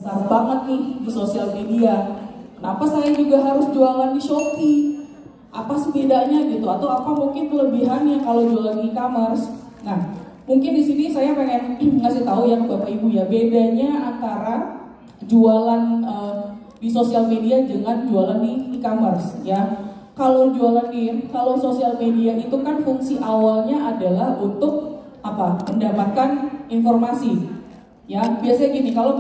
besar banget nih di sosial media. Kenapa saya juga harus jualan di Shopee? Apa sih bedanya gitu? Atau apa mungkin kelebihannya kalau jualan e-commerce? Nah, mungkin di sini saya pengen ngasih tahu ya ke Bapak Ibu ya, bedanya antara jualan di sosial media dengan jualan di e-commerce ya. Kalau kalau sosial media itu kan fungsi awalnya adalah untuk apa? Mendapatkan informasi. Ya, biasanya gini, kalau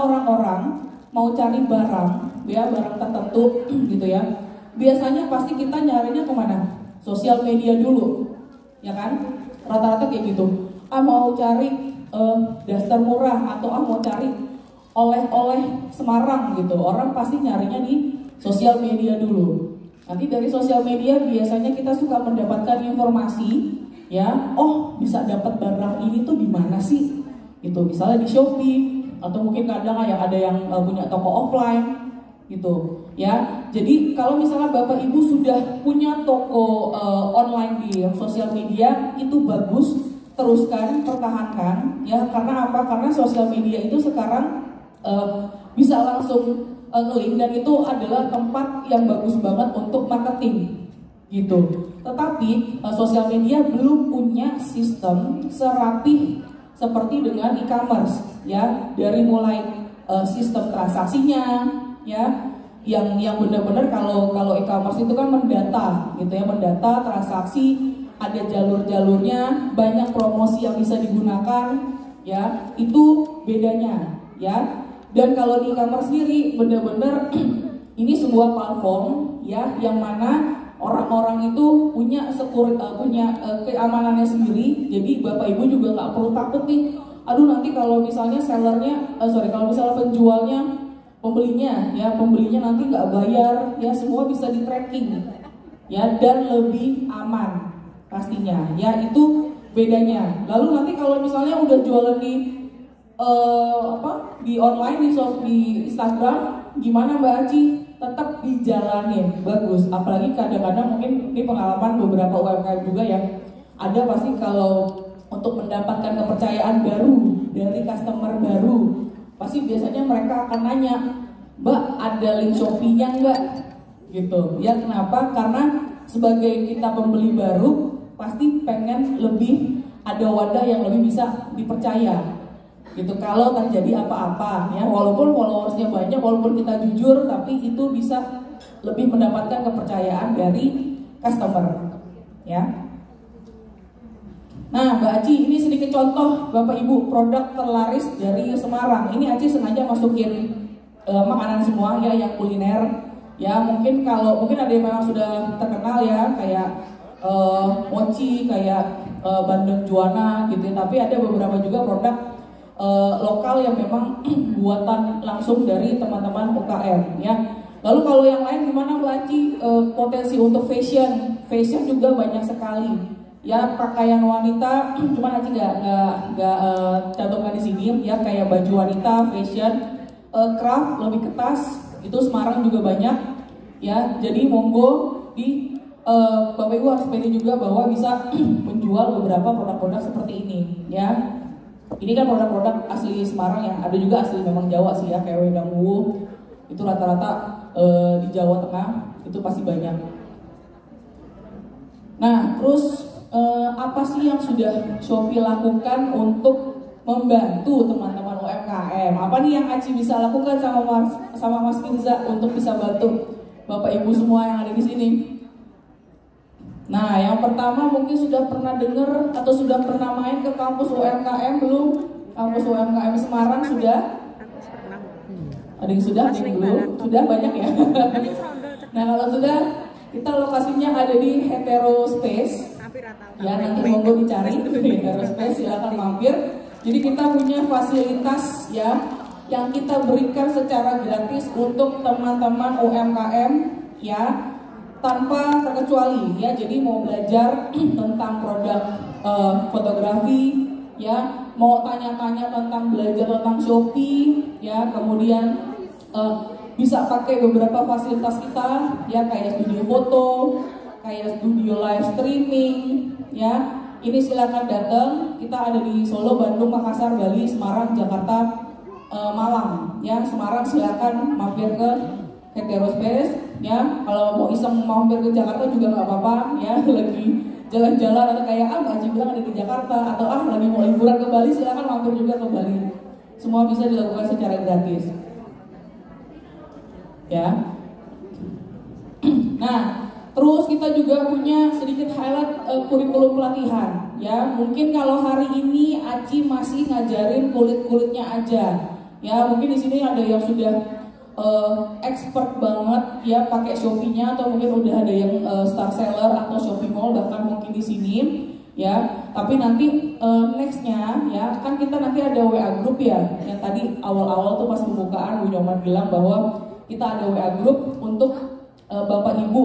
orang-orang mau cari barang, ya barang tertentu gitu ya, biasanya pasti kita nyarinya kemana? Sosial media dulu, ya kan? Rata-rata kayak gitu. Mau cari daster murah atau mau cari oleh-oleh Semarang gitu, orang pasti nyarinya di sosial media dulu. Nanti dari sosial media biasanya kita suka mendapatkan informasi, ya, oh bisa dapat barang ini tuh di mana sih? Gitu, misalnya di Shopee atau mungkin kadang ada yang punya toko offline gitu ya. Jadi kalau misalnya Bapak Ibu sudah punya toko online di sosial media, itu bagus, teruskan, pertahankan ya. Karena apa? Karena sosial media itu sekarang bisa langsung nge-link, dan itu adalah tempat yang bagus banget untuk marketing gitu. Tetapi sosial media belum punya sistem serapih seperti dengan e-commerce ya, dari mulai sistem transaksinya ya, yang benar-benar kalau e-commerce itu kan mendata gitu ya, mendata transaksi, ada jalur-jalurnya, banyak promosi yang bisa digunakan ya, itu bedanya ya. Dan kalau di e-commerce sendiri benar-benar ini sebuah platform ya, yang mana orang-orang itu punya keamanannya sendiri. Jadi Bapak Ibu juga nggak perlu takut nih, aduh nanti kalau misalnya kalau misalnya penjualnya, pembelinya nanti nggak bayar ya, semua bisa di tracking ya, dan lebih aman pastinya ya, itu bedanya. Lalu nanti kalau misalnya udah jualan di online, di Instagram, gimana Mbak Aci? Tetap dijalanin, bagus. Apalagi kadang-kadang mungkin ini pengalaman beberapa UMKM juga ya, ada pasti kalau untuk mendapatkan kepercayaan baru dari customer baru, pasti biasanya mereka akan nanya, Mbak ada link Shopee-nya nggak? Gitu ya. Kenapa? Karena sebagai kita pembeli baru pasti pengen lebih ada wadah yang lebih bisa dipercaya gitu. Kalau terjadi apa-apa ya, walaupun followersnya banyak, walaupun kita jujur, tapi itu bisa lebih mendapatkan kepercayaan dari customer ya. Nah Mbak Aci, ini sedikit contoh Bapak Ibu produk terlaris dari Semarang. Ini Aci sengaja masukin makanan semua ya, yang kuliner ya. Mungkin ada yang memang sudah terkenal ya, kayak mochi, kayak bandeng juana gitu ya. Tapi ada beberapa juga produk lokal yang memang buatan langsung dari teman-teman UKM ya. Lalu kalau yang lain gimana Mbak Aci? Potensi untuk fashion juga banyak sekali ya, pakaian wanita, cuman Aci nggak cantumkan di sini ya, kayak baju wanita, fashion, craft lebih ke tas, itu Semarang juga banyak ya. Jadi monggo di Bapak Ibu harus pede juga bahwa bisa menjual beberapa produk-produk seperti ini ya. Ini kan produk-produk asli Semarang ya, ada juga asli memang Jawa sih ya, kayak wedang wuh, itu rata-rata di Jawa Tengah itu pasti banyak. Nah, terus apa sih yang sudah Shopee lakukan untuk membantu teman-teman UMKM? Apa nih yang Aci bisa lakukan sama Mas Firza untuk bisa bantu Bapak Ibu semua yang ada di sini? Nah, yang pertama mungkin sudah pernah dengar atau sudah pernah main ke kampus UMKM belum? Kampus UMKM Semarang sudah? Ada yang sudah, ada yang belum? Sudah banyak ya? Nah, kalau sudah, kita lokasinya ada di Hetero Space. Ya, nanti monggo dicari Hetero Space, silakan mampir. Jadi kita punya fasilitas ya, yang kita berikan secara gratis untuk teman-teman UMKM ya, tanpa terkecuali ya. Jadi mau belajar tentang produk fotografi ya, mau tanya-tanya belajar tentang Shopee ya, kemudian bisa pakai beberapa fasilitas kita ya, kayak studio foto, kayak studio live streaming ya. Ini silakan datang, kita ada di Solo, Bandung, Makassar, Bali, Semarang, Jakarta Malang ya, Semarang silakan mampir ke Heterospace ya. Kalau mau iseng mampir ke Jakarta juga nggak apa-apa ya, lagi jalan-jalan atau kayak Mbak Aji bilang ada di Jakarta, atau lagi mau liburan ke Bali, silakan mampir juga ke Bali. Semua bisa dilakukan secara gratis ya. Nah, terus kita juga punya sedikit highlight kurikulum pelatihan ya. Mungkin kalau hari ini Aci masih ngajarin kulit-kulitnya aja ya, mungkin di sini ada yang sudah expert banget ya pakai Shopee-nya, atau mungkin udah ada yang star seller atau Shopee Mall bahkan mungkin di sini ya. Tapi nanti nextnya ya, kan kita nanti ada WA group ya, yang tadi awal-awal tuh pas pembukaan Bu Nyoman bilang bahwa kita ada WA group untuk Bapak Ibu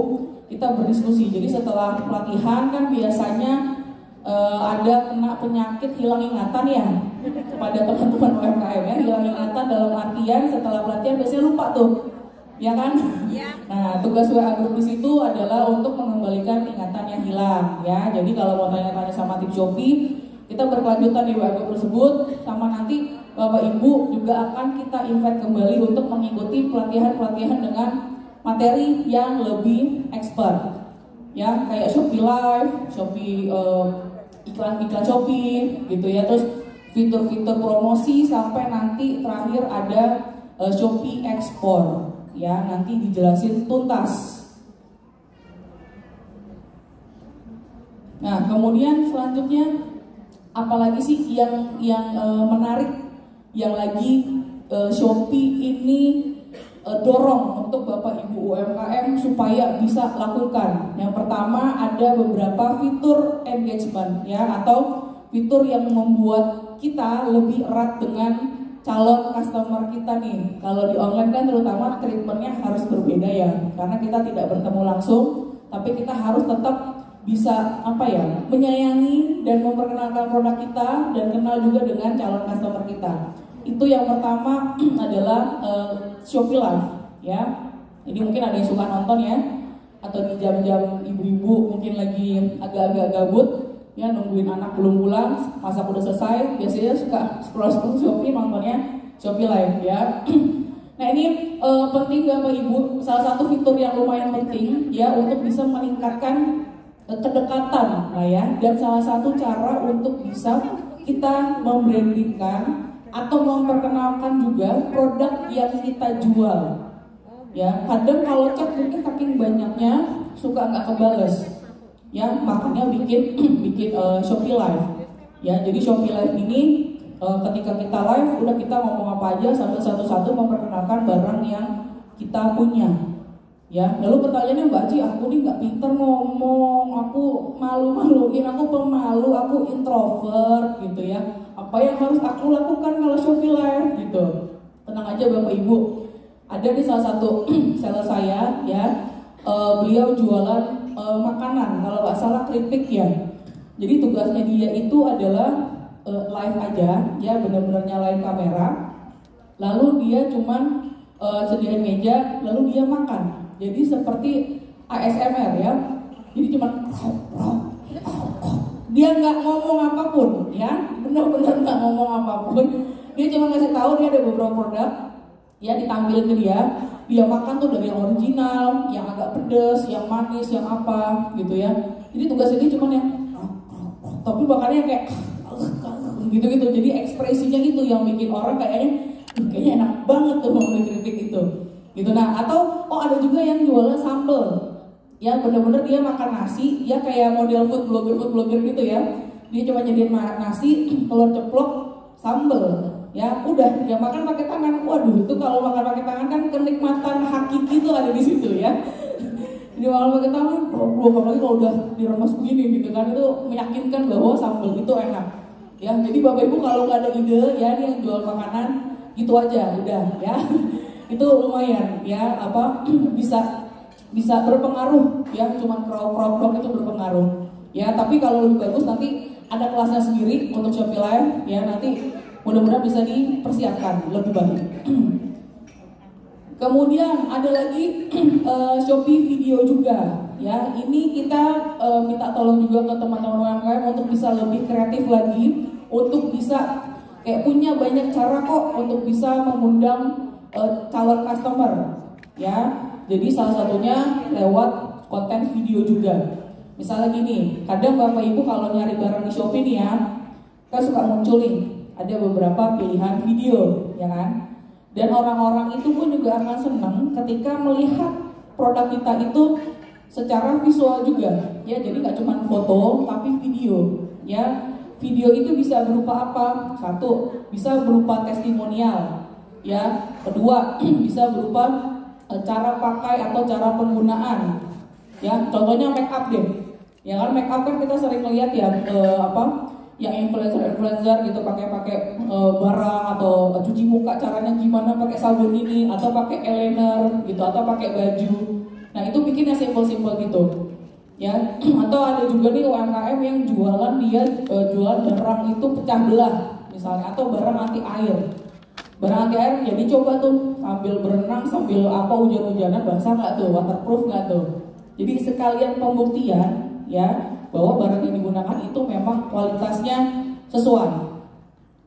kita berdiskusi. Jadi setelah pelatihan kan biasanya ada kena penyakit hilang ingatan ya kepada teman-teman UMKM ya. Hilang ingatan dalam artian setelah pelatihan biasanya lupa tuh, ya kan? Ya. Nah, tugas WA group di situ adalah untuk mengembalikan ingatan yang hilang ya. Jadi kalau mau tanya-tanya sama tim Shopee, kita berkelanjutan di WA group tersebut, sama nanti Bapak Ibu juga akan kita invite kembali untuk mengikuti pelatihan-pelatihan dengan materi yang lebih expert ya, kayak Shopee Live, Shopee iklan-iklan Shopee gitu ya, terus fitur-fitur promosi, sampai nanti terakhir ada Shopee Export ya, nanti dijelasin tuntas. Nah, kemudian selanjutnya apalagi sih yang menarik yang lagi Shopee ini dorong untuk Bapak Ibu UMKM supaya bisa lakukan. Yang pertama ada beberapa fitur engagement ya, atau fitur yang membuat kita lebih erat dengan calon customer kita nih. Kalau di online kan terutama treatmentnya harus berbeda ya, karena kita tidak bertemu langsung, tapi kita harus tetap bisa menyayangi dan memperkenalkan produk kita dan kenal juga dengan calon customer kita. Itu yang pertama adalah Shopee Live ya. Jadi mungkin ada yang suka nonton ya, atau di jam-jam ibu-ibu mungkin lagi agak-agak gabut ya, nungguin anak belum pulang, masak udah selesai, biasanya suka scroll Shopee, nontonnya Shopee Live ya. Nah ini penting Bapak Ibu, salah satu fitur yang lumayan penting ya untuk bisa meningkatkan kedekatan lah ya, dan salah satu cara untuk bisa kita membrandingkan atau memperkenalkan juga produk yang kita jual ya. Kadang kalau chat mungkin saking banyaknya suka nggak kebales ya, makanya bikin Shopee Live ya. Jadi Shopee Live ini ketika kita live udah kita ngomong apa aja sambil satu-satu memperkenalkan barang yang kita punya ya. Lalu pertanyaannya, Mbak Ci, aku nih nggak pinter ngomong, aku malu-maluin, aku pemalu, aku introvert gitu ya. Apa yang harus aku lakukan kalau Shopee Live gitu? Tenang aja Bapak Ibu, ada di salah satu seller saya ya, beliau jualan makanan, kalau nggak salah keripik ya. Jadi tugasnya dia itu adalah live aja ya, benar-benar nyalain kamera, lalu dia cuman sediain meja, lalu dia makan. Jadi seperti ASMR ya. Jadi cuman dia nggak ngomong apapun ya, benar-benar nggak ngomong apapun. Dia cuma ngasih tahu dia ada beberapa produk ya, ditampilin ke dia makan tuh dari yang original, yang agak pedas, yang manis, yang apa gitu ya. Jadi tugas ini cuman yang tapi makannya kayak gitu-gitu. Jadi ekspresinya gitu yang bikin orang kayaknya enak banget tuh mau beli keripik itu gitu. Nah, atau ada juga yang jualan sambal ya, bener-bener dia makan nasi ya, kayak model food blogger gitu ya. Dia cuma nyediain nasi, telur ceplok, sambal ya, udah dia makan pakai tangan. Waduh, itu kalau makan pakai tangan kan kenikmatan hakiki itu ada di situ ya. Dia makan pakai tangan, apalagi kalau udah diremas begini gitu kan, itu meyakinkan bahwa sambal itu enak ya. Jadi Bapak Ibu kalau nggak ada ide ya, nih yang jual makanan gitu aja udah ya. Itu lumayan ya, bisa berpengaruh ya, cuman crowd itu berpengaruh ya. Tapi kalau lebih bagus nanti ada kelasnya sendiri untuk Shopee Live ya, nanti mudah-mudahan bisa dipersiapkan lebih baik. Kemudian ada lagi Shopee Video juga ya. Ini kita minta tolong juga ke teman-teman UMKM untuk bisa lebih kreatif lagi, untuk bisa kayak punya banyak cara kok untuk bisa mengundang calon customer, ya. Jadi salah satunya lewat konten video juga. Misalnya gini, kadang Bapak Ibu kalau nyari barang di Shopee nih ya, kan suka muncul nih, ada beberapa pilihan video, ya kan? Dan orang-orang itu pun juga akan senang ketika melihat produk kita itu secara visual juga, ya. Jadi nggak cuma foto, tapi video, ya. Video itu bisa berupa apa? Satu, bisa berupa testimonial, ya. Kedua, bisa berupa cara pakai atau cara penggunaan, ya. Contohnya make up deh, ya kan. Make up kan kita sering lihat ya, yang influencer gitu pakai barang atau cuci muka caranya gimana, pakai sabun ini atau pakai eyeliner gitu atau pakai baju. Nah itu bikinnya simpel-simpel gitu, ya. Atau ada juga nih UMKM yang jualan, dia jualan barang itu pecah belah misalnya, atau barang anti air. Barang anti air, jadi coba tuh sambil berenang, sambil hujan-hujanan, basah nggak tuh, waterproof nggak tuh. Jadi sekalian pembuktian, ya, bahwa barang yang digunakan itu memang kualitasnya sesuai,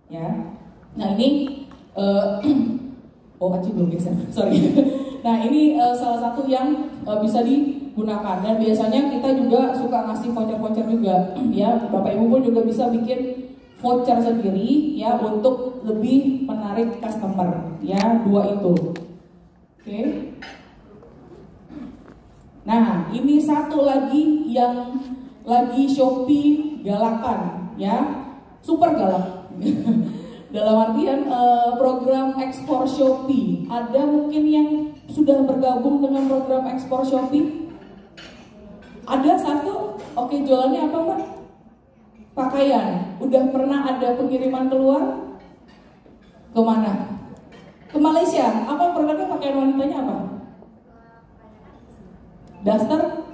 ya. Nah ini Aci belum geser, sorry. Nah ini salah satu yang bisa digunakan, dan biasanya kita juga suka ngasih voucher-voucher juga, ya. Bapak Ibu pun juga bisa bikin voucher sendiri, ya, untuk lebih menarik customer, ya. Dua itu, oke. Nah ini satu lagi yang lagi Shopee galakan, ya, super galak. Dalam artian program ekspor Shopee. Ada mungkin yang sudah bergabung dengan program ekspor Shopee? Ada satu. Oke, jualannya apa Mbak? Pakaian. Udah pernah ada pengiriman keluar? Kemana? Ke Malaysia. Apa produknya? Pakaian wanitanya apa? Daster?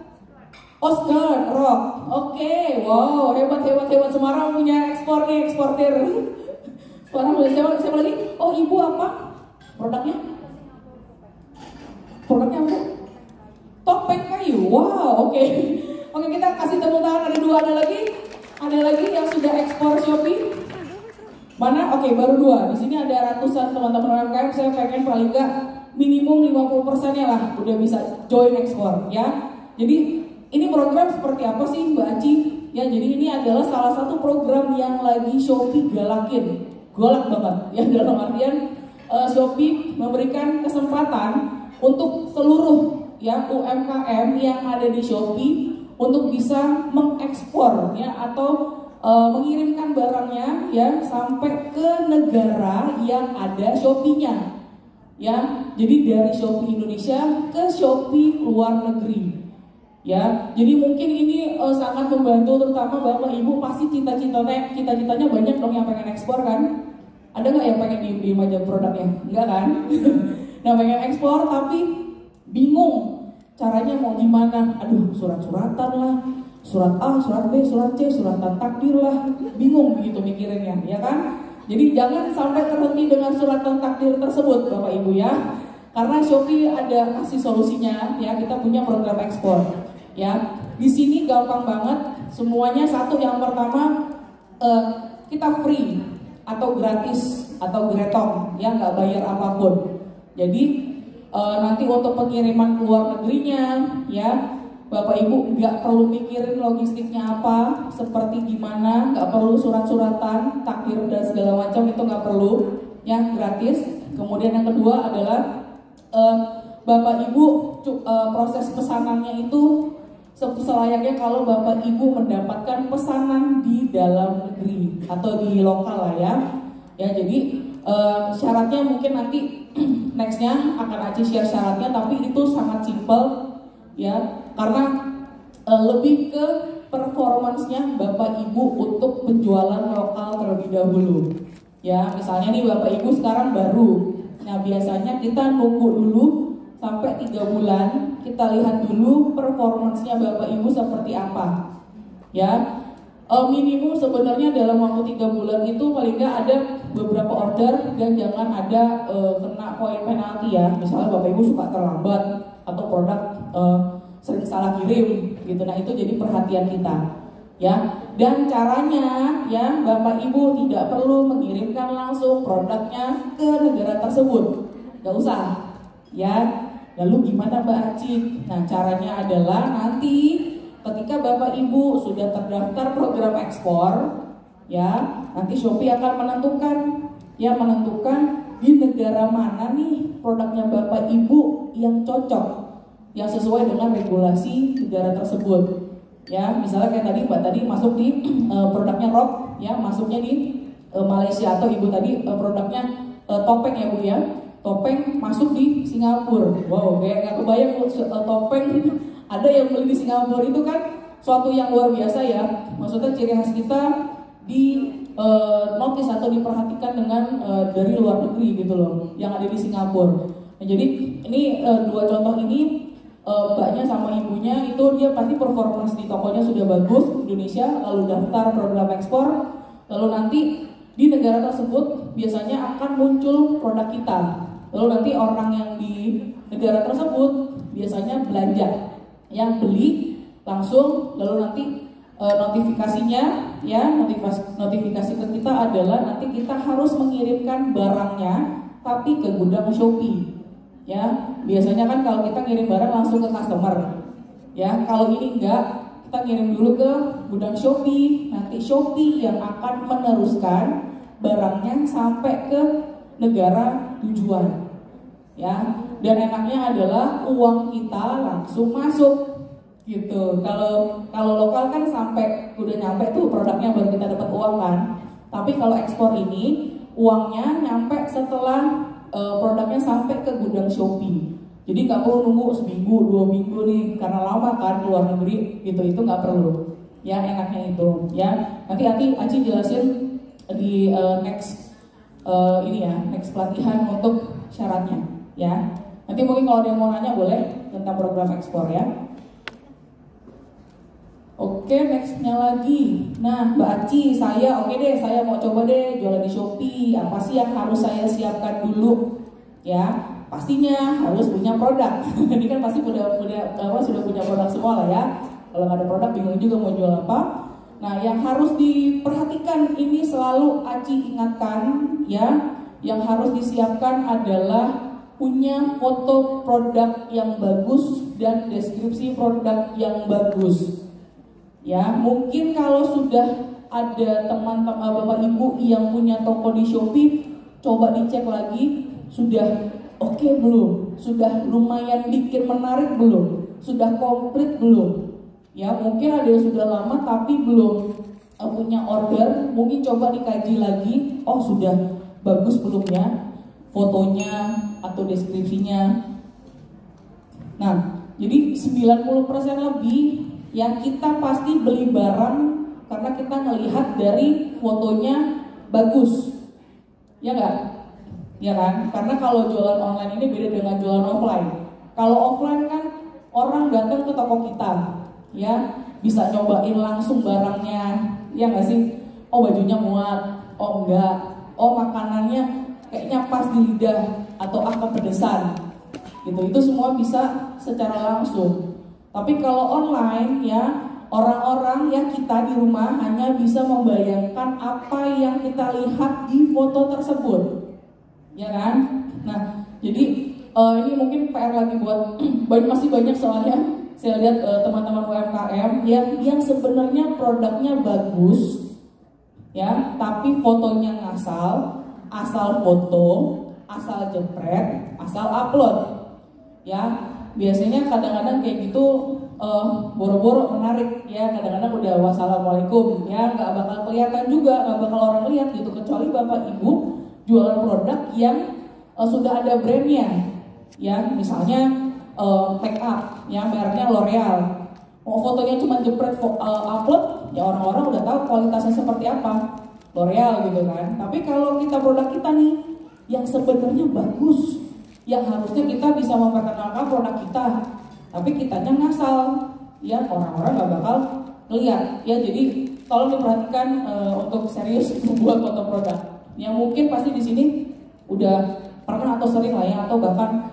Oh, skirt, rok. Oke, wow, hebat. Semarang punya ekspor nih, eksportir. Sekarang siapa lagi? Oh, Ibu apa? Produknya? Produknya apa? Topeng kayu. Wow, oke. Oke, kita kasih tepuk tangan. Ada dua, ada lagi yang sudah ekspor Shopee. Mana? Oke, baru dua. Di sini ada ratusan teman-teman UMKM. Saya pengen paling nggak minimum 50%-nya lah udah bisa join ekspor, ya. Jadi ini program seperti apa sih Mbak Aci? Ya, jadi ini adalah salah satu program yang lagi Shopee galakin. Galak banget, ya, dalam artian Shopee memberikan kesempatan untuk seluruh, ya, UMKM yang ada di Shopee untuk bisa mengekspor, ya, atau mengirimkan barangnya, ya, sampai ke negara yang ada Shopee-nya, ya. Jadi dari Shopee Indonesia ke Shopee luar negeri, ya. Jadi mungkin ini sangat membantu, terutama Bapak Ibu pasti cita-citanya banyak dong yang pengen ekspor kan? Ada nggak yang pengen diem aja produknya? Enggak kan? Nah, pengen ekspor tapi bingung caranya mau gimana? Aduh, surat-suratan lah, surat A, surat B, surat C, suratan takdir lah, bingung begitu mikirinnya, ya kan? Jadi jangan sampai terhenti dengan suratan takdir tersebut, Bapak Ibu, ya. Karena Shopee ada kasih solusinya, ya. Kita punya program ekspor, ya. Di sini gampang banget, semuanya satu. Yang pertama, kita free atau gratis atau gretong, ya, nggak bayar apapun. Jadi nanti untuk pengiriman ke luar negerinya, ya, Bapak Ibu nggak perlu mikirin logistiknya apa, seperti gimana, nggak perlu surat-suratan, takdir dan segala macam, itu nggak perlu, ya, gratis. Kemudian yang kedua adalah Bapak Ibu proses pesanannya itu selayaknya kalau Bapak Ibu mendapatkan pesanan di dalam negeri atau di lokal lah, ya. Ya, jadi syaratnya mungkin nanti nextnya akan Aci share syaratnya, tapi itu sangat simple, ya, karena lebih ke performansnya Bapak Ibu untuk penjualan lokal terlebih dahulu, ya. Misalnya nih Bapak Ibu sekarang baru, nah biasanya kita nunggu dulu sampai 3 bulan, kita lihat dulu performansnya Bapak Ibu seperti apa, ya. Minimum sebenarnya dalam waktu 3 bulan itu paling nggak ada beberapa order, dan jangan ada kena poin penalti, ya. Misalnya Bapak Ibu suka terlambat atau produk sering salah kirim gitu, nah itu jadi perhatian kita, ya. Dan caranya ya Bapak Ibu tidak perlu mengirimkan langsung produknya ke negara tersebut, nggak usah ya. Lalu gimana Mbak Aci? Nah caranya adalah nanti ketika Bapak Ibu sudah terdaftar program ekspor ya, nanti Shopee akan menentukan di negara mana nih produknya Bapak Ibu yang cocok, yang sesuai dengan regulasi negara tersebut. Ya, misalnya kayak tadi Mbak tadi masuk di produknya rok, ya masuknya di Malaysia, atau Ibu tadi produknya topeng ya Bu ya, topeng masuk di Singapura. Wow, kayak nggak kebayang Bu, topeng ada yang beli di Singapura, itu kan suatu yang luar biasa ya. Maksudnya ciri khas kita di notice atau diperhatikan dengan dari luar negeri gitu loh, yang ada di Singapura. Nah, jadi ini dua contoh ini. Mbaknya sama ibunya itu dia pasti performance di tokonya sudah bagus di Indonesia, lalu daftar program ekspor, lalu nanti di negara tersebut biasanya akan muncul produk kita, lalu nanti orang yang di negara tersebut biasanya belanja, yang beli langsung, lalu nanti notifikasinya ya, notifikasi ke kita adalah nanti kita harus mengirimkan barangnya tapi ke gudang Shopee. Ya, biasanya kan kalau kita ngirim barang langsung ke customer. Ya, kalau ini enggak, kita ngirim dulu ke gudang Shopee. Nanti Shopee yang akan meneruskan barangnya sampai ke negara tujuan. Ya, dan enaknya adalah uang kita langsung masuk. Gitu. Kalau lokal kan sampai udah nyampe tuh produknya baru kita dapat uang kan. Tapi kalau ekspor ini uangnya nyampe setelah produknya sampai ke gudang Shopee. Jadi nggak perlu nunggu seminggu, 2 minggu nih, karena lama kan keluar negeri gitu, itu nggak perlu. Ya enaknya itu. Ya nanti Aci jelasin di next ini ya, next pelatihan untuk syaratnya. Ya nanti mungkin kalau ada yang mau nanya boleh tentang program ekspor ya. Oke, nextnya lagi. Nah, Mbak Aci, saya mau coba deh jualan di Shopee. Apa sih yang harus saya siapkan dulu? Ya, pastinya harus punya produk. Ini kan pasti sudah punya produk semua lah ya. Kalau nggak ada produk, bingung juga mau jual apa. Nah, yang harus diperhatikan ini selalu Aci ingatkan ya. Yang harus disiapkan adalah punya foto produk yang bagus dan deskripsi produk yang bagus. Ya, mungkin kalau sudah ada teman-teman Bapak Ibu yang punya toko di Shopee, coba dicek lagi sudah oke belum? Sudah lumayan bikin menarik belum? Sudah komplit belum? Ya, mungkin ada yang sudah lama tapi belum punya order, mungkin coba dikaji lagi, oh sudah bagus belum ya fotonya atau deskripsinya. Nah, jadi 90% lebih ya kita pasti beli barang karena kita melihat dari fotonya bagus, ya nggak? Ya kan? Karena kalau jualan online ini beda dengan jualan offline. Kalau offline kan orang datang ke toko kita, ya bisa nyobain langsung barangnya, ya nggak sih? Oh bajunya muat, oh enggak, oh makanannya kayaknya pas di lidah atau apa pedesan, gitu. Itu semua bisa secara langsung. Tapi kalau online ya orang-orang ya kita di rumah hanya bisa membayangkan apa yang kita lihat di foto tersebut, ya kan? Nah jadi ini mungkin PR lagi buat masih banyak soalnya saya lihat teman-teman UMKM yang sebenarnya produknya bagus, ya tapi fotonya ngasal, asal foto, asal jepret, asal upload, ya. Biasanya kadang-kadang kayak gitu boro-boro menarik ya, kadang-kadang udah wassalamualaikum ya, nggak bakal kelihatan juga, nggak bakal orang lihat gitu, kecuali Bapak Ibu jualan produk yang sudah ada brandnya ya, misalnya make up ya mereknya L'Oreal, mau fotonya cuma jepret upload ya orang-orang udah tahu kualitasnya seperti apa, L'Oreal gitu kan. Tapi kalau kita produk kita nih yang sebenarnya bagus, yang harusnya kita bisa memperkenalkan produk kita, tapi kitanya ngasal, ya orang-orang nggak bakal ngeliat. Ya jadi tolong diperhatikan untuk serius membuat foto produk. Yang mungkin pasti di sini udah pernah atau sering lah ya, atau bahkan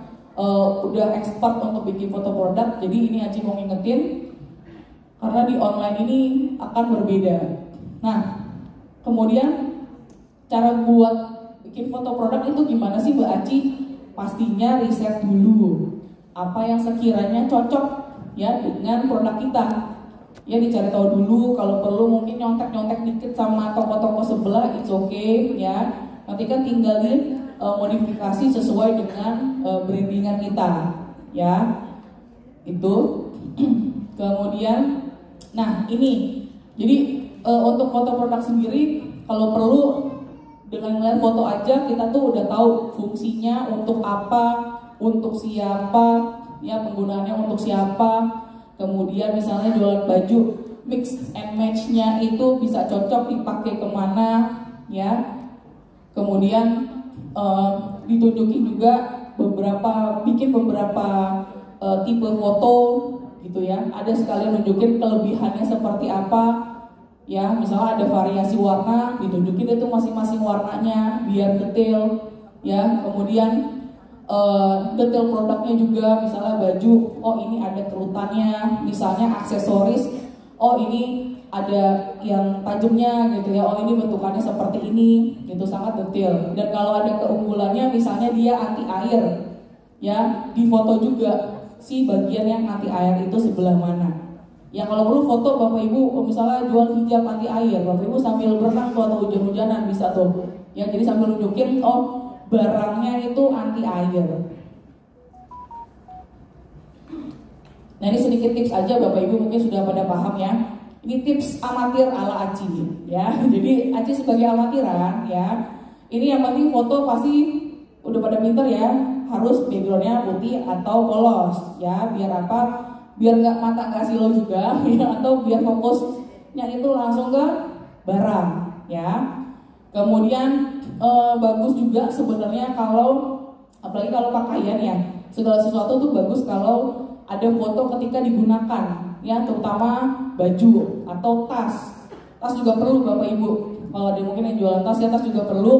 udah expert untuk bikin foto produk. Jadi ini Aci mau ngingetin, karena di online ini akan berbeda. Nah, kemudian cara buat bikin foto produk itu gimana sih Mbak Aci? Pastinya riset dulu apa yang sekiranya cocok ya dengan produk kita. Ya dicari tahu dulu, kalau perlu mungkin nyontek-nyontek dikit sama toko-toko sebelah, it's okay ya. Nanti kan tinggalin modifikasi sesuai dengan brandingan kita ya. Itu kemudian nah ini jadi untuk foto produk sendiri kalau perlu dengan melihat foto aja kita tuh udah tahu fungsinya untuk apa, untuk siapa ya, penggunaannya untuk siapa. Kemudian misalnya jualan baju, mix and match-nya itu bisa cocok dipakai kemana ya. Kemudian ditunjukin juga bikin beberapa tipe foto gitu ya. Ada sekalian nunjukin kelebihannya seperti apa ya. Misalnya ada variasi warna, ditunjukin itu masing-masing warnanya biar detail ya. Kemudian detail produknya juga, misalnya baju, oh ini ada kerutannya, misalnya aksesoris, oh ini ada yang tajamnya gitu ya, oh ini bentukannya seperti ini, gitu, sangat detail. Dan kalau ada keunggulannya, misalnya dia anti air, ya di foto juga si bagian yang anti air itu sebelah mana. Ya kalau perlu foto Bapak Ibu, misalnya jual hijab anti air, Bapak Ibu sambil berenang tuh atau hujan-hujanan bisa tuh, ya jadi sambil nunjukin, oh barangnya itu anti air. Nah ini sedikit tips aja Bapak Ibu mungkin sudah pada paham ya. Ini tips amatir ala Aci ya. Jadi Aci sebagai amatiran ya. Ini yang penting foto pasti udah pada pinter ya. Harus backgroundnya putih atau polos ya. Biar apa? Biar mata nggak silau juga ya. Atau biar fokusnya itu langsung ke barang ya. Kemudian bagus juga sebenarnya kalau apalagi kalau pakaian ya, segala sesuatu tuh bagus kalau ada foto ketika digunakan ya, terutama baju atau tas. Tas juga perlu Bapak Ibu. Kalau ada mungkin yang jualan tas ya, tas juga perlu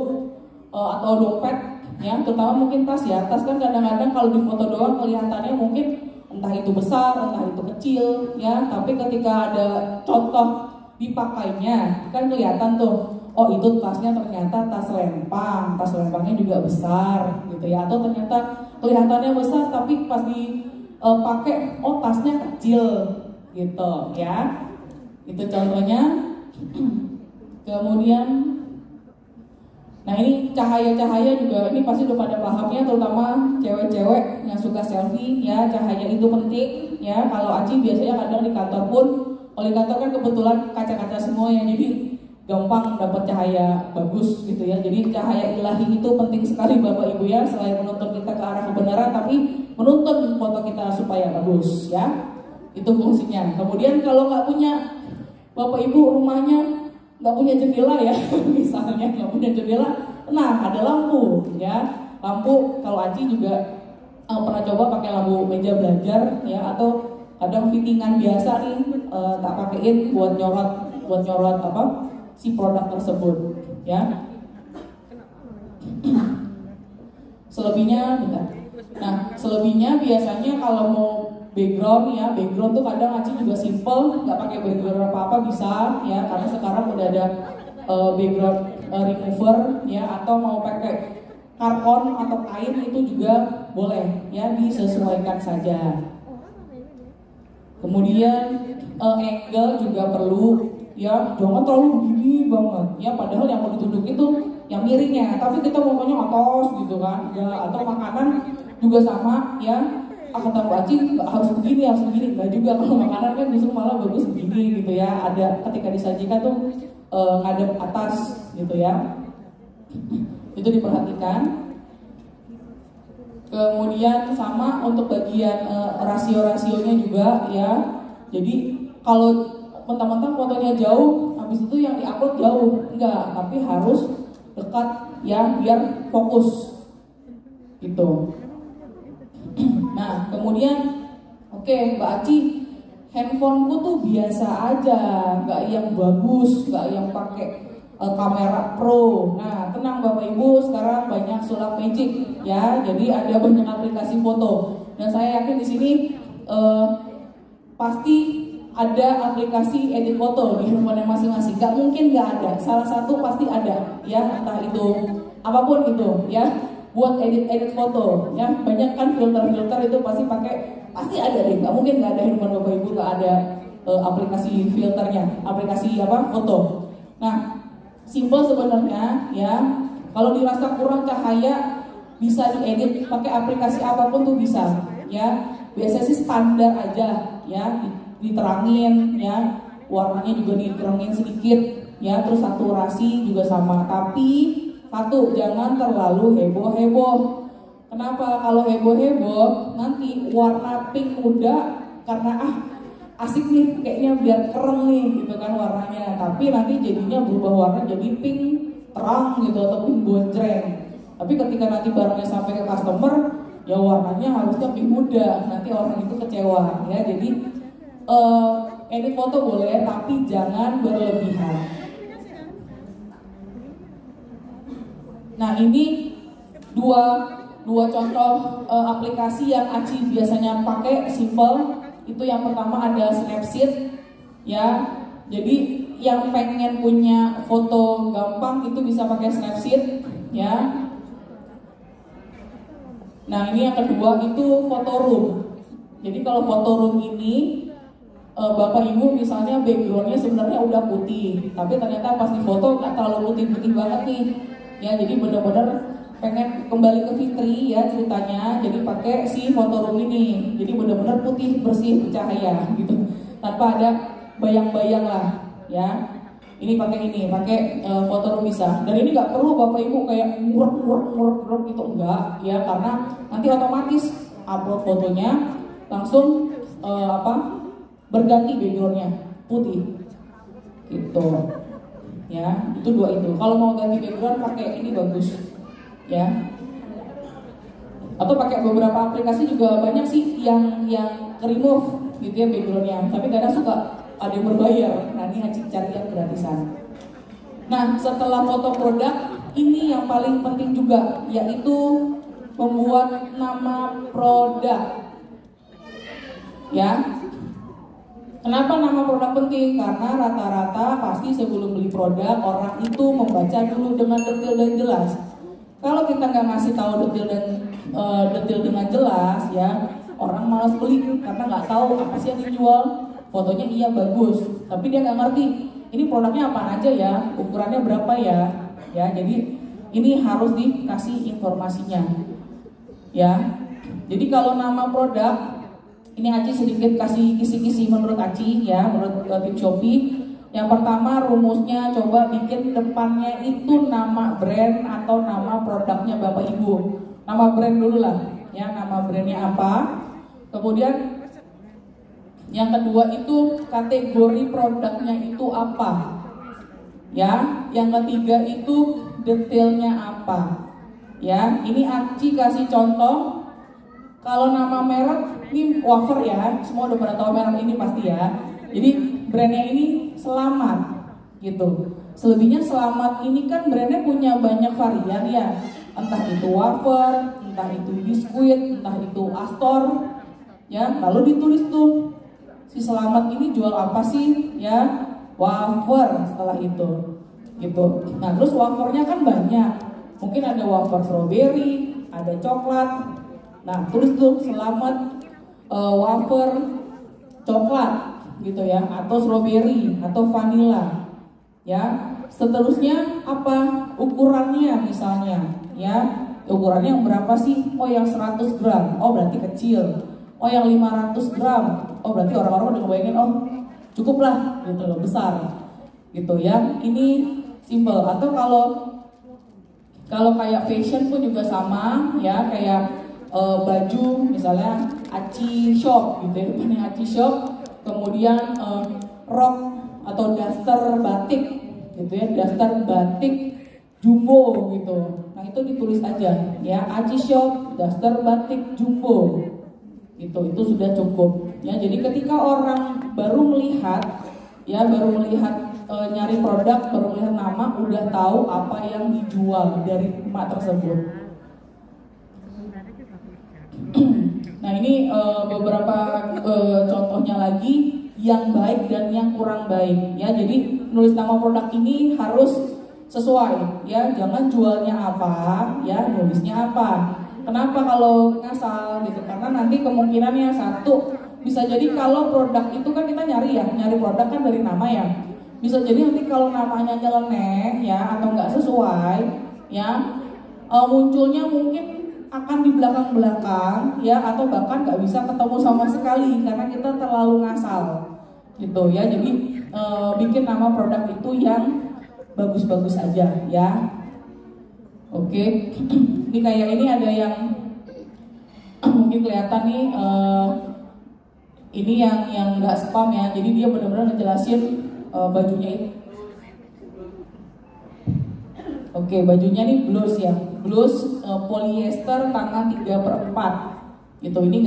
atau dompet ya, terutama mungkin tas ya. Tas kan kadang-kadang kalau di foto doang kelihatannya mungkin entah itu besar, entah itu kecil ya, tapi ketika ada contoh dipakainya kan kelihatan tuh, oh itu tasnya ternyata tas lempang, tas lempangnya juga besar gitu ya, atau ternyata kelihatannya besar tapi pas dipakai oh tasnya kecil gitu ya. Itu contohnya. Kemudian nah ini cahaya-cahaya juga ini pasti udah pada pahamnya, terutama cewek-cewek yang suka selfie ya, cahaya itu penting ya. Kalau Aci biasanya kadang di kantor pun, kalau di kantor kan kebetulan kaca-kaca semua ya, jadi gampang dapat cahaya bagus gitu ya. Jadi cahaya ilahi itu penting sekali Bapak Ibu ya, selain menuntun kita ke arah kebenaran tapi menuntun foto kita supaya bagus ya. Itu fungsinya. Kemudian kalau nggak punya Bapak Ibu rumahnya nggak punya jendela ya, misalnya nggak punya jendela, nah ada lampu ya. Lampu kalau Aci juga pernah coba pakai lampu meja belajar ya, atau kadang fittingan biasa nih tak pakein buat nyorot apa si produk tersebut ya. Selebihnya bentar. Nah selebihnya biasanya kalau mau background ya, background tuh kadang Aci juga simple, nggak pakai background apa-apa bisa ya, karena sekarang udah ada background remover ya, atau mau pakai karton atau kain itu juga boleh ya, disesuaikan saja. Kemudian angle juga perlu ya, jangan terlalu begini banget ya, padahal yang mau ditunjukin tuh yang miringnya, tapi kita maunya atas gitu kan ya. Atau makanan juga sama ya, kata Mbak Aci harus begini, nggak juga. Kalau makanan kan justru malah bagus begini gitu ya, ada ketika disajikan tuh ngadep atas gitu ya, itu diperhatikan. Kemudian sama untuk bagian rasio-rasionya juga ya, jadi kalau mentang-mentang fotonya jauh, habis itu yang diupload jauh, enggak, tapi harus dekat ya biar fokus gitu. Nah kemudian oke, Mbak Aci handphoneku tuh biasa aja, nggak yang bagus, nggak yang pakai kamera pro. Nah tenang Bapak Ibu, sekarang banyak sulap magic ya, jadi ada banyak aplikasi foto, dan saya yakin di sini pasti ada aplikasi edit foto di handphone masing-masing. Gak mungkin gak ada, salah satu pasti ada ya, entah itu apapun itu ya, buat edit foto ya. Banyak kan filter itu pasti ada deh, gak mungkin gak ada handphone Bapak Ibu gak ada aplikasi filternya, aplikasi foto. Nah, simple sebenarnya ya. Kalau dirasa kurang cahaya bisa diedit pakai aplikasi apapun tuh bisa ya. Biasanya sih standar aja ya, diterangin ya, warnanya juga diterangin sedikit ya, terus saturasi juga sama. Tapi satu, jangan terlalu heboh-heboh. Kenapa? Kalau heboh-heboh nanti warna pink muda karena asik nih kayaknya biar keren nih gitu kan warnanya, tapi nanti jadinya berubah warna jadi pink terang gitu atau pink bonjreng. Tapi ketika nanti barangnya sampai ke customer ya warnanya harusnya pink muda, nanti orang itu kecewa ya. Jadi edit foto boleh tapi jangan berlebihan. Nah, ini dua contoh aplikasi yang Aci biasanya pakai simple. Itu yang pertama ada Snapseed ya. Jadi yang pengen punya foto gampang itu bisa pakai Snapseed ya. Nah, ini yang kedua itu Photoroom. Jadi kalau Photoroom ini Bapak Ibu misalnya backgroundnya sebenarnya udah putih, tapi ternyata pas di foto nggak terlalu putih banget nih ya. Jadi benar-benar pengen kembali ke Fitri ya ceritanya, jadi pakai si Photoroom ini. Jadi benar-benar putih bersih bercahaya gitu, tanpa ada bayang-bayang lah ya. Ini pakai Photoroom bisa. Dan ini nggak perlu Bapak Ibu kayak nguruk gitu, enggak ya, karena nanti otomatis upload fotonya langsung berganti backgroundnya putih gitu ya. Itu dua itu. Kalau mau ganti background pakai ini bagus ya. Atau pakai beberapa aplikasi juga banyak sih yang remove gitu ya backgroundnya, tapi kadang suka ada yang berbayar. Nah, ini Aci cari yang gratisan. Nah, setelah foto produk, ini yang paling penting juga, yaitu membuat nama produk ya. Kenapa nama produk penting? Karena rata-rata pasti sebelum beli produk orang itu membaca dulu dengan detail dan jelas. Kalau kita nggak ngasih tahu detail dengan jelas ya, orang malas beli karena nggak tahu apa sih yang dijual. Fotonya iya bagus, tapi dia nggak ngerti ini produknya apa aja ya, ukurannya berapa ya. Jadi ini harus dikasih informasinya ya. Jadi kalau nama produk ini Aci sedikit kasih kisi-kisi menurut Aci ya, menurut tim Shopee. Yang pertama rumusnya, coba bikin depannya itu nama brand atau nama produknya Bapak Ibu. Nama brand dulu lah ya, nama brandnya apa. Kemudian yang kedua itu kategori produknya itu apa ya. Yang ketiga itu detailnya apa ya. Ini Aci kasih contoh. Kalau nama merek ini wafer ya, semua udah pada tahu merek ini pasti ya. Jadi brandnya ini Selamat gitu. Selebihnya Selamat ini kan brandnya punya banyak varian ya, entah itu wafer, entah itu biskuit, entah itu Astor ya. Lalu ditulis tuh si Selamat ini jual apa sih ya, wafer setelah itu gitu. Nah, terus wafernya kan banyak, mungkin ada wafer strawberry, ada coklat. Nah, tulis tuh Selamat wafer coklat gitu ya, atau strawberry atau vanilla ya. Seterusnya apa ukurannya misalnya ya, ukurannya yang berapa sih? Oh, yang 100 gram, oh berarti kecil. Oh, yang 500 gram, oh berarti orang-orang udah ngebayangin oh cukup lah gitu loh, besar gitu ya. Ini simple. Atau kalau kayak fashion pun juga sama ya, kayak baju misalnya Aci Shop gitu ya, depannya Aci Shop. Kemudian rok atau daster batik gitu ya, daster batik jumbo gitu. Nah, itu ditulis aja ya, Aci Shop daster batik jumbo gitu. Itu sudah cukup ya. Jadi ketika orang baru melihat nyari produk, baru melihat nama, udah tahu apa yang dijual dari emak tersebut. Nah, ini beberapa contohnya lagi yang baik dan yang kurang baik ya. Jadi nulis nama produk ini harus sesuai ya, jangan jualnya apa ya, nulisnya apa. Kenapa kalau ngasal gitu? Karena nanti kemungkinannya satu, bisa jadi kalau produk itu kan kita nyari produk kan dari nama ya. Bisa jadi nanti kalau namanya nyeleneh ya atau nggak sesuai ya, munculnya mungkin akan di belakang-belakang ya, atau bahkan nggak bisa ketemu sama sekali karena kita terlalu ngasal gitu ya. Jadi bikin nama produk itu yang bagus-bagus aja ya. Oke, ini kayak ini ada yang mungkin kelihatan nih, ini yang nggak spam ya. Jadi dia benar-benar ngejelasin bajunya itu. Oke, bajunya nih blus ya, blus polyester tangan 3/4 gitu. Ini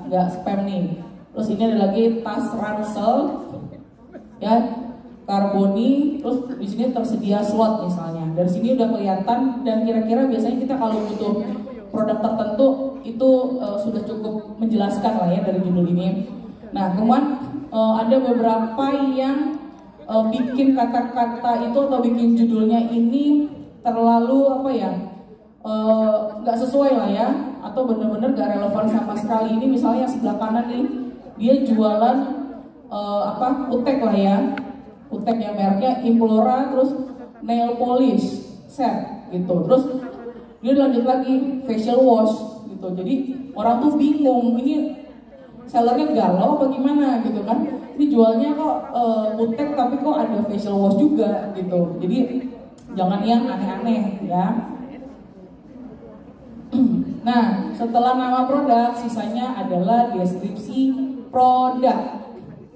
nggak spam nih. Terus ini ada lagi tas ransel ya, karboni. Terus di sini tersedia slot misalnya. Dari sini udah kelihatan, dan kira-kira biasanya kita kalau butuh produk tertentu itu sudah cukup menjelaskan lah ya dari judul ini. Nah, kemudian ada beberapa yang bikin kata-kata itu atau bikin judulnya ini terlalu apa ya, nggak sesuai lah ya, atau bener-bener gak relevan sama sekali. Ini misalnya yang sebelah kanan nih, dia jualan utek lah ya, utek yang mereknya Implora, terus nail polish set gitu. Terus dia lanjut lagi facial wash gitu. Jadi orang tuh bingung, ini sellernya galau apa gimana gitu kan. Ini jualnya kok utek tapi kok ada facial wash juga gitu. Jadi jangan yang aneh-aneh ya. Nah, setelah nama produk, sisanya adalah deskripsi produk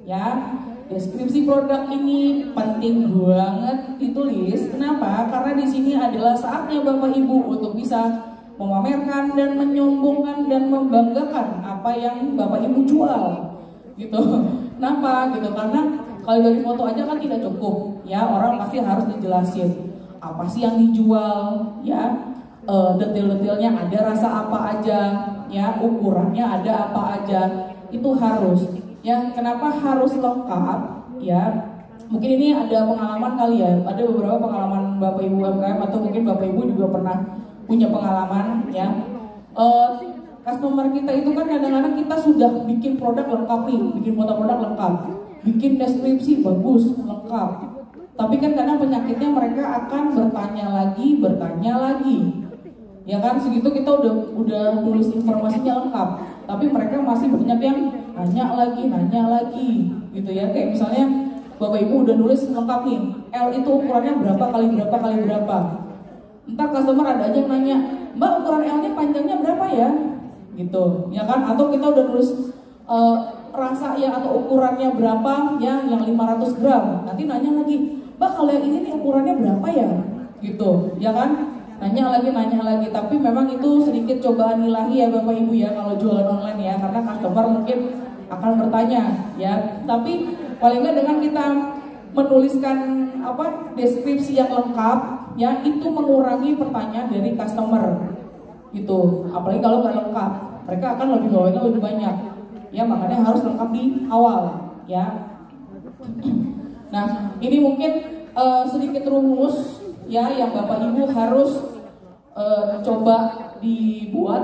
ya. Deskripsi produk ini penting banget ditulis. Kenapa? Karena di sini adalah saatnya Bapak Ibu untuk bisa memamerkan dan menyombongkan dan membanggakan apa yang Bapak Ibu jual gitu. Kenapa gitu? Karena kalau dari foto aja kan tidak cukup ya, orang pasti harus dijelasin apa sih yang dijual ya, detail-detailnya ada rasa apa aja ya, ukurannya ada apa aja, itu harus ya. Kenapa harus lengkap ya? Mungkin ini ada pengalaman kali ya, ada beberapa pengalaman Bapak Ibu UMKM, atau mungkin Bapak Ibu juga pernah punya pengalaman ya. Customer kita itu kan kadang-kadang kita sudah bikin produk lengkap nih, bikin foto produk lengkap, bikin deskripsi bagus lengkap, tapi kan kadang penyakitnya mereka akan bertanya lagi ya kan. Segitu kita udah nulis informasinya lengkap, tapi mereka masih banyak yang nanya lagi gitu ya. Kayak misalnya Bapak Ibu udah nulis lengkap nih, L itu ukurannya berapa kali berapa, ntar customer ada aja yang nanya, Mbak ukuran L-nya panjangnya berapa ya gitu ya kan. Atau kita udah nulis rasa ya atau ukurannya berapa ya, yang 500 gram, nanti nanya lagi, Mbak kalau yang ini nih ukurannya berapa ya gitu ya kan. Nanya lagi, tapi memang itu sedikit cobaan ilahi ya Bapak Ibu ya kalau jualan online ya, karena customer mungkin akan bertanya ya. Tapi paling nggak dengan kita menuliskan deskripsi yang lengkap ya, itu mengurangi pertanyaan dari customer gitu. Apalagi kalau nggak lengkap, mereka akan lebih bawanya lebih banyak ya, makanya harus lengkap di awal ya. Nah, ini mungkin sedikit rumus ya yang Bapak Ibu harus coba dibuat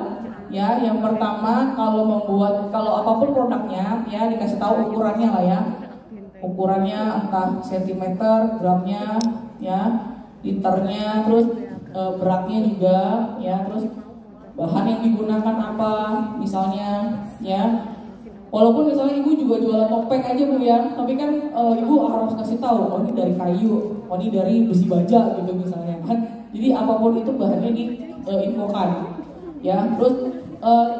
ya. Yang pertama, kalau apapun produknya ya, dikasih tahu ukurannya lah ya. Ukurannya entah sentimeter, gramnya ya, liternya, terus beratnya juga ya, terus bahan yang digunakan apa misalnya ya. Walaupun misalnya Ibu juga jualan topeng aja Bu ya, tapi kan Ibu harus kasih tahu, oh ini dari kayu, oh ini dari besi baja gitu misalnya kan. Jadi apapun itu bahannya diinfokan ya. Terus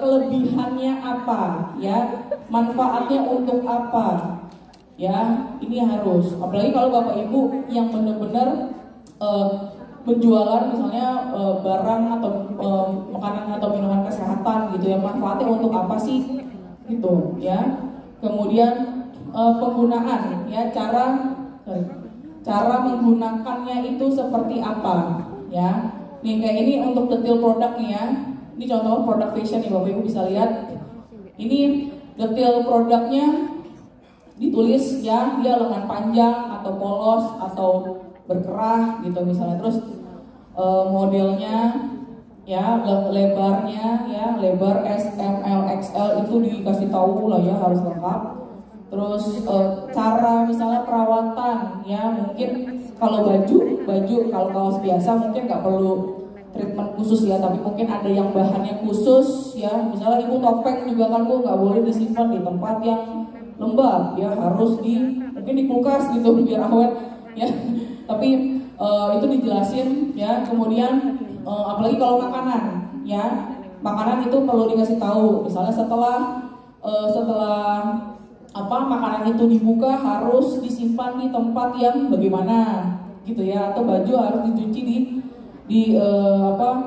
kelebihannya apa ya, manfaatnya untuk apa ya, ini harus. Apalagi kalau Bapak Ibu yang benar-benar menjualan misalnya barang atau makanan atau minuman kesehatan gitu ya, manfaatnya untuk apa sih gitu ya. Kemudian penggunaan ya, cara menggunakannya itu seperti apa ya. Nih kayak ini untuk detail produk nih ya. Ini contoh produk fashion nih Bapak Ibu bisa lihat. Ini detail produknya ditulis ya dia lengan panjang atau polos atau berkerah gitu misalnya. Terus modelnya ya lebarnya ya lebar S, M, L, XL itu dikasih tahu lah ya, harus lengkap. Terus cara misalnya perawatan ya, mungkin kalau baju kalau kaos biasa mungkin nggak perlu treatment khusus ya, tapi mungkin ada yang bahannya khusus ya. Misalnya ibu topeng juga kan bu nggak boleh disimpan di tempat yang lembab ya, harus mungkin di kulkas gitu biar awet ya. Tapi itu dijelasin ya. Kemudian apalagi kalau makanan ya, makanan itu perlu dikasih tahu. Misalnya setelah makanan itu dibuka harus disimpan di tempat yang bagaimana gitu ya, atau baju harus dicuci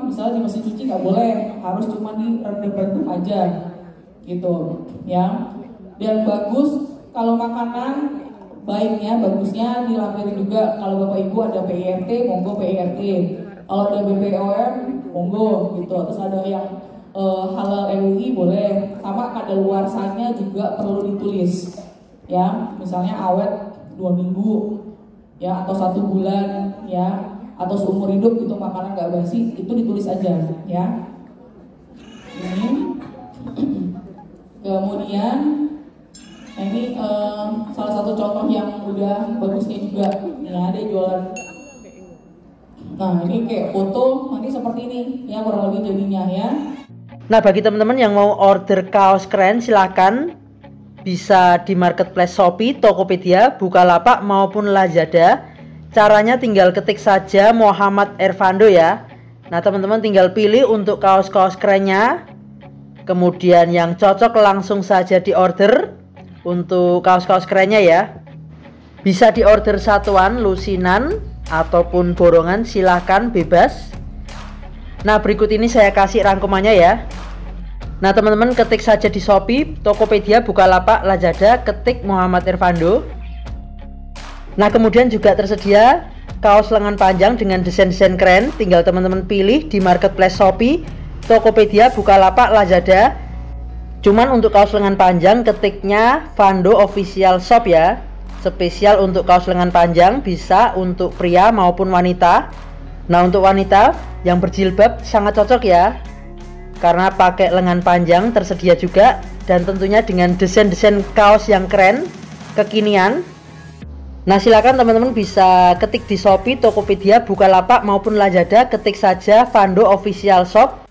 misalnya di mesin cuci nggak boleh, harus cuma direndam aja gitu ya. Dan bagus kalau makanan baiknya bagusnya dilampirin juga. Kalau bapak ibu ada PIRT monggo PIRT, kalau ada BPOM monggo gitu. Terus ada yang halal MUI boleh, sama kadaluarsanya juga perlu ditulis ya, misalnya awet 2 minggu ya, atau 1 bulan ya, atau seumur hidup gitu, makanan nggak basi, itu ditulis aja ya. Ini kemudian ini salah satu contoh yang udah bagusnya juga ya, ada jualan. Nah ini kayak foto nanti seperti ini ya kurang lebih jadinya ya. Nah, bagi teman-teman yang mau order kaos keren silahkan bisa di marketplace Shopee, Tokopedia, Bukalapak maupun Lazada. Caranya tinggal ketik saja Muhammad Ervando ya. Nah, teman-teman tinggal pilih untuk kaos-kaos kerennya. Kemudian yang cocok langsung saja di order untuk kaos-kaos kerennya ya. Bisa di order satuan, lusinan ataupun borongan, silahkan bebas. Nah, berikut ini saya kasih rangkumannya ya. Nah, teman-teman ketik saja di Shopee, Tokopedia, Bukalapak, Lazada, ketik Muhammad Ervando. Nah, kemudian juga tersedia kaos lengan panjang dengan desain-desain keren. Tinggal teman-teman pilih di marketplace Shopee, Tokopedia, Bukalapak, Lazada. Cuman untuk kaos lengan panjang ketiknya Vando Official Shop ya. Spesial untuk kaos lengan panjang, bisa untuk pria maupun wanita. Nah, untuk wanita yang berjilbab sangat cocok ya, karena pakai lengan panjang tersedia juga, dan tentunya dengan desain-desain kaos yang keren, kekinian. Nah, silakan teman-teman bisa ketik di Shopee, Tokopedia, Bukalapak maupun Lazada, ketik saja Vando Official Shop.